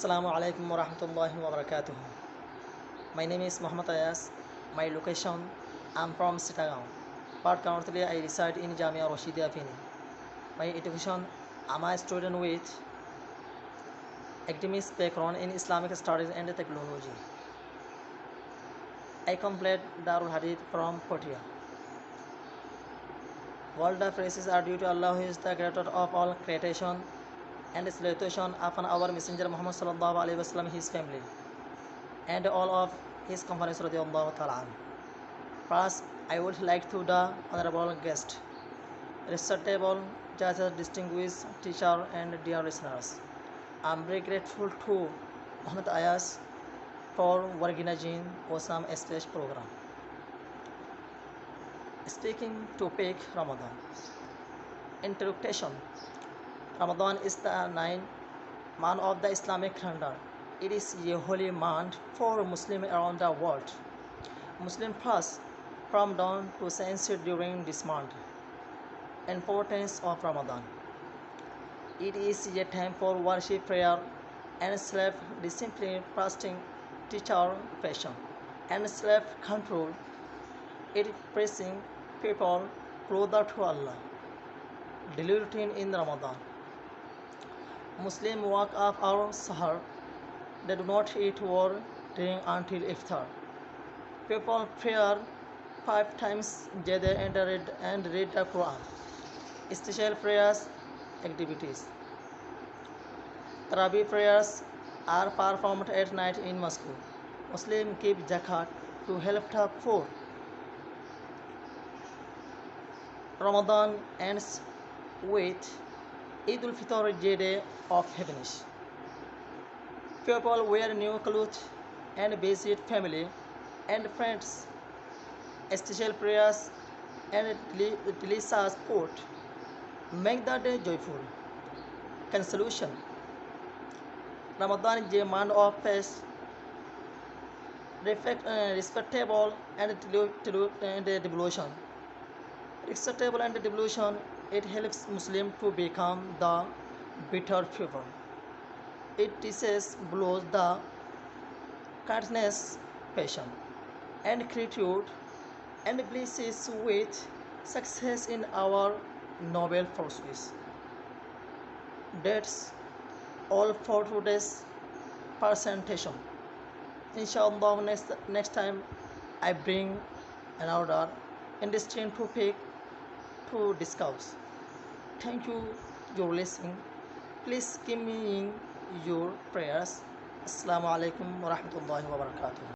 Assalamu alaikum wa rahmatullahi wa barakatuh. My name is Muhammad Ayas. My location, I'm from Sitagam, but currently I reside in Jamia Roshidia Fini. My education, I'm a student with academic background in Islamic studies and technology. I complete Darul Hadith from Kotia. World of praises are due to Allah, who is the creator of all creation, and salutation upon our Messenger Muhammad sallallahu alaihi wasallam, his family, and all of his companions radiyallahu ta'ala anhu. First, I would like to the honorable guest, respectable judges, distinguished teacher, and dear listeners. I'm very grateful to Muhammad Ayas for organizing awesome speech program. Speaking topic Ramadan. Introduction. Ramadan is the ninth month of the Islamic calendar. It is a holy month for Muslims around the world. Muslims fast from dawn to sunset during this month. Importance of Ramadan. It is a time for worship, prayer, and self-discipline, fasting, teacher, passion, and self-control. It pressing people closer to Allah. Daily routine in Ramadan. Muslims wake up our sahar. They do not eat or drink until iftar. People pray 5 times a day and read the Quran. Special prayers activities. Tarawih prayers are performed at night in Moscow. Muslims give zakat to help the poor. Ramadan ends with Eid al-Fitr, the day of happiness. People wear new clothes and visit family and friends. Special prayers and delicious food make the day joyful. Conclusion. Ramadan is a month of fast, respectable and devotion. Respectable and devotion, it helps Muslims to become the better people. It teaches blows the kindness, passion, and gratitude, and blesses with success in our noble pursuits. That's all for today's presentation. Inshallah, next time I bring another interesting topic to discuss. Thank you for listening. Please give me in your prayers. Assalamu alaikum wa rahmatullahi wa barakatuh.